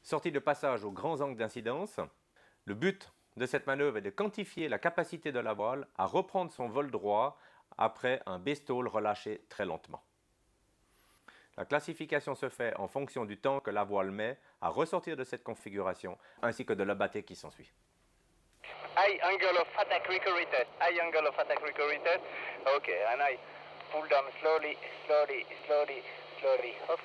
Sortie de passage aux grands angles d'incidence, le but de cette manœuvre est de quantifier la capacité de la voile à reprendre son vol droit après un B-stall relâché très lentement. La classification se fait en fonction du temps que la voile met à ressortir de cette configuration, ainsi que de l'abatté qui s'ensuit. High angle of attack recovery test. High angle of attack recovery test. Okay, and I pull down slowly, slowly, slowly, slowly. Up.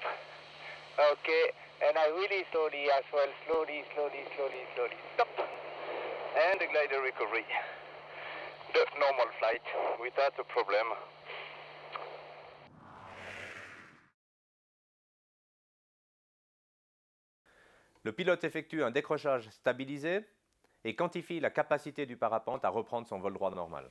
Okay, and I really slowly as well. Slowly, slowly, slowly, slowly. Stop. And the glider recovery. The normal flight without a problem. Le pilote effectue un décrochage stabilisé et quantifie la capacité du parapente à reprendre son vol droit normal.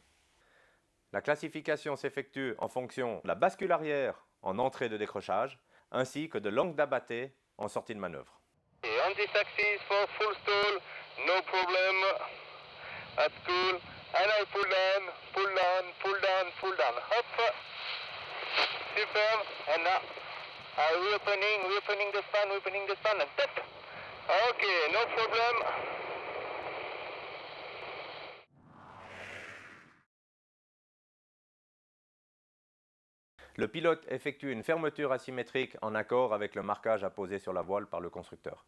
La classification s'effectue en fonction de la bascule arrière en entrée de décrochage, ainsi que de l'angle d'abatté en sortie de manœuvre. On this axis for full stall, no problem. That's cool. And I pull down, pull down, pull down, pull down. Hop. Super. And now, reopening the span, and tap. Okay, no problem. Le pilote effectue une fermeture asymétrique en accord avec le marquage apposé sur la voile par le constructeur.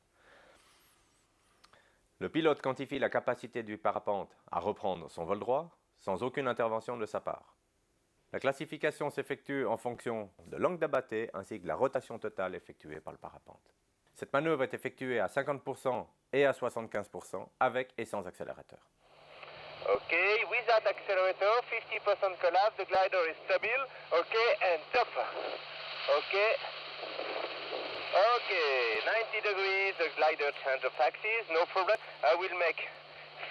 Le pilote quantifie la capacité du parapente à reprendre son vol droit sans aucune intervention de sa part. La classification s'effectue en fonction de l'angle d'abatté ainsi que de la rotation totale effectuée par le parapente. Cette manœuvre est effectuée à 50% et à 75% avec et sans accélérateur. Okay, without accelerator, 50% collapse, the glider is stable. Okay, and top. Okay. Okay, 90 degrees, the glider change of axis, no problem. I will make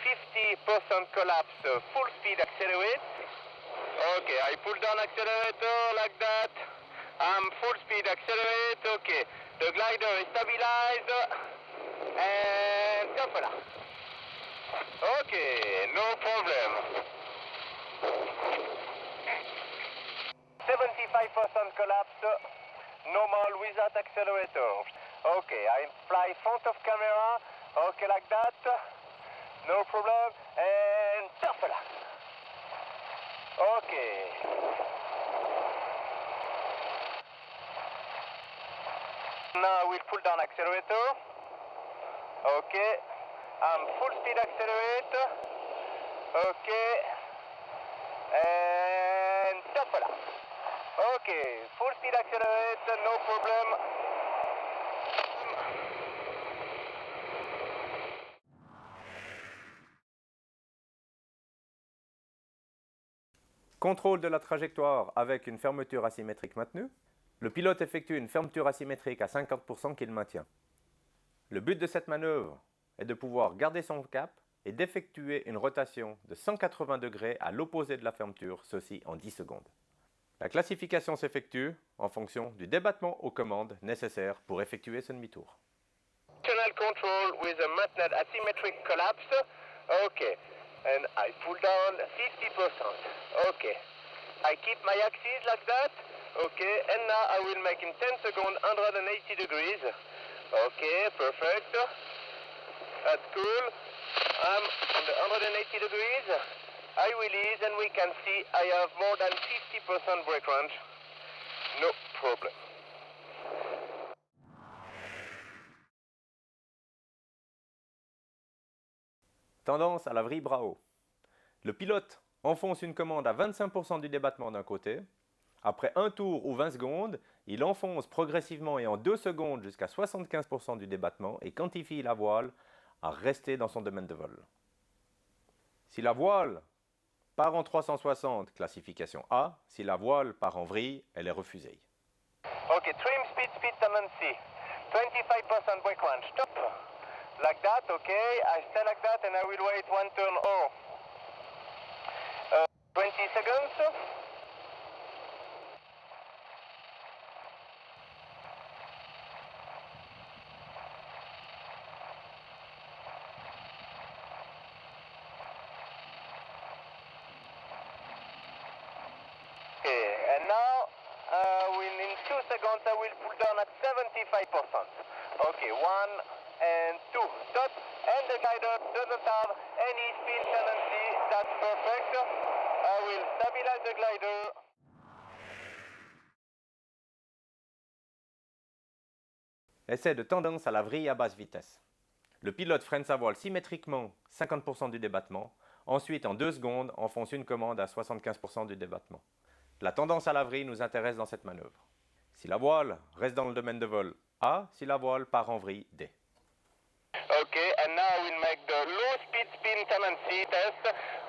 50% collapse, full speed accelerate. Okay, I pull down accelerator like that. I'm full speed accelerate. Okay, the glider is stabilized. And top là. Okay, no problem. 75% collapse, normal without accelerator. Okay, I fly front of camera. Okay, like that. No problem. And top là. Okay. Now we'll pull down accelerator. Okay. I'm full speed accelerate. Okay. And top là. Okay. Full speed accelerate, no problem. Contrôle de la trajectoire avec une fermeture asymétrique maintenue. Le pilote effectue une fermeture asymétrique à 50% qu'il maintient. Le but de cette manœuvre est de pouvoir garder son cap et d'effectuer une rotation de 180 degrés à l'opposé de la fermeture, ceci en 10 secondes. La classification s'effectue en fonction du débattement aux commandes nécessaires pour effectuer ce demi-tour. Channel control with a maintenance asymmetric collapse. Okay. And I pull down 50%. Okay. I keep my axis like that. Okay. And now I will make in 10 seconds 180 degrees. Okay, perfect. That's cool. I'm on the 180 degrees. I release and we can see I have more than 50% brake range. No problem. Tendance à la vrille bras haut. Le pilote enfonce une commande à 25% du débattement d'un côté. Après un tour ou 20 secondes, il enfonce progressivement et en 2 secondes jusqu'à 75% du débattement et quantifie la voile à rester dans son domaine de vol. Si la voile part en 360, classification A. Si la voile part en vrille, elle est refusée. Okay, trim speed, speed tendency. 25% brake range. Stop. Like that, okay. I stay like that and I will wait one turn. 20 seconds. Okay, and now in 2 seconds I will pull down at 75%. Okay, 1 and 2. Stop. And the glider doesn't have any spin tendency. That's perfect. I will stabilize the glider. Essai de tendance à la vrille à basse vitesse. Le pilote freine sa voile symétriquement 50% du débattement. Ensuite, en 2 secondes, enfonce une commande à 75% du débattement. La tendance à la vrille nous intéresse dans cette manœuvre. Si la voile reste dans le domaine de vol A, si la voile part en vrille D. Okay, and now we'll make the low speed spin tendency test.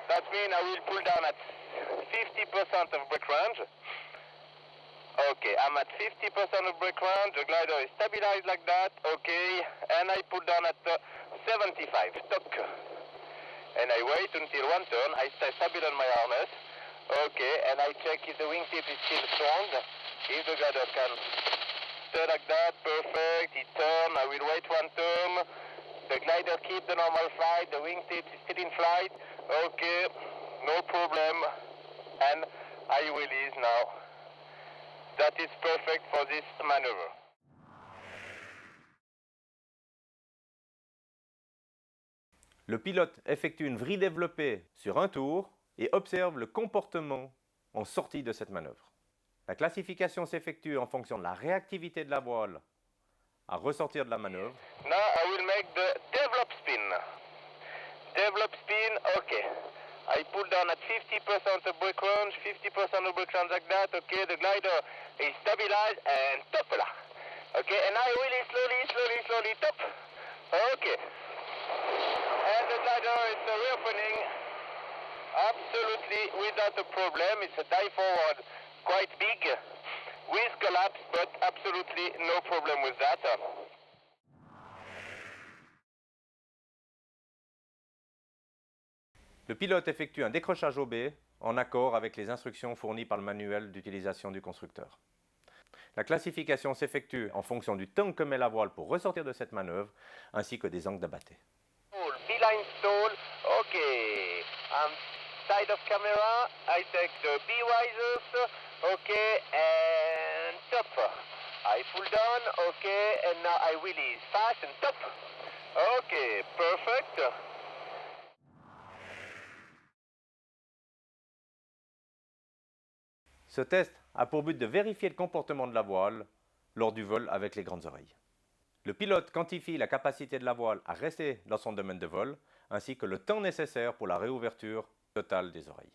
That means I will pull down at 50% of brake range. Okay, I'm at 50% of brake range. The glider is stabilized like that. Okay, and I pull down at 75. Stop. And I wait until 1 turn. I stay stable on my harness. Okay, and I check if the wingtip is still strong. If the glider can stay like that, perfect. It turn. I will wait 1 turn. The glider keep the normal flight. The wingtip is still in flight. Okay, no problem. And I release now. That is perfect for this maneuver. Le pilote effectue une vrille développée sur un tour et observe le comportement en sortie de cette manœuvre. La classification s'effectue en fonction de la réactivité de la voile à ressortir de la manœuvre. Now I will make the develop spin. Develop spin, okay. I pull down at 50% of brake range, 50% of brake range like that. Okay, the glider is stabilized and top là. Okay, and I really slowly top. Okay. And the glider is reopening absolutely without a problem. It's a dive forward quite big with collapse, but absolutely no problem with that. Le pilote effectue un décrochage au B en accord avec les instructions fournies par le manuel d'utilisation du constructeur. La classification s'effectue en fonction du temps que met la voile pour ressortir de cette manœuvre, ainsi que des angles d'abatté. Beeline stall, okay. Side of camera, I take the B risers, okay, and top. I pull down, okay, and now I release fast and top. Okay, perfect. Ce test a pour but de vérifier le comportement de la voile lors du vol avec les grandes oreilles. Le pilote quantifie la capacité de la voile à rester dans son domaine de vol, ainsi que le temps nécessaire pour la réouverture totale des oreilles.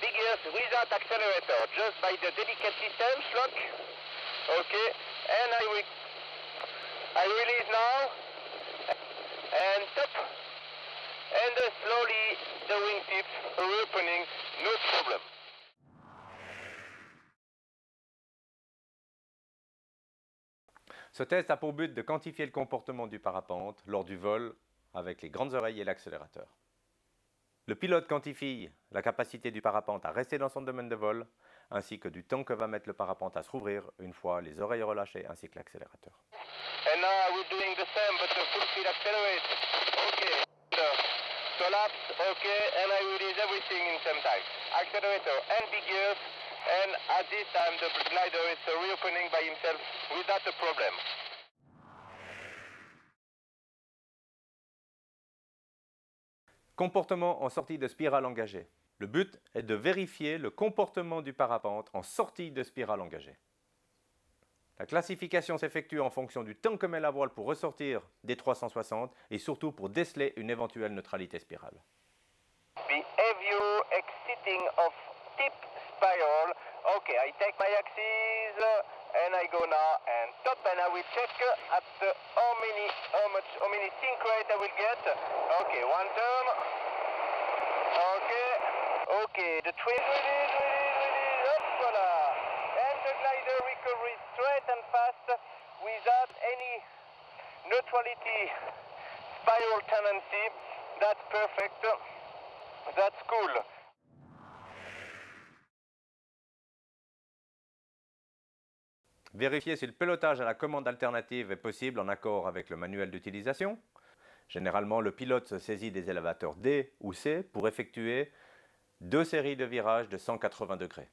Big ears without accelerator, just by the delicate system, lock. Okay, and I release now, and top. And slowly the wingtips reopening, no problem. Ce test a pour but de quantifier le comportement du parapente lors du vol avec les grandes oreilles et l'accélérateur. Le pilote quantifie la capacité du parapente à rester dans son domaine de vol, ainsi que du temps que va mettre le parapente à se rouvrir une fois les oreilles relâchées ainsi que l'accélérateur. And now we're doing the same, but the full speed accelerate. Okay. The collapse, okay, and I release everything in same time. Accelerator and big gears, and at this time the glider is reopening by himself without a problem. Comportement en sortie de spirale engagée. Le but est de vérifier le comportement du parapente en sortie de spirale engagée. La classification s'effectue en fonction du temps que met la voile pour ressortir des 360 et surtout pour déceler une éventuelle neutralité spirale. Behavior exiting of tip spiral. Okay, I take my axis and I go now and top, and I will check at how many sink rate I will get. Okay, 1 turn. Okay, the twin release, up, voila. And the glider recovery straight and fast without any neutrality spiral tendency. That's perfect. That's cool. Vérifier si le pilotage à la commande alternative est possible en accord avec le manuel d'utilisation. Généralement, le pilote se saisit des élévateurs D ou C pour effectuer 2 séries de virages de 180 degrés.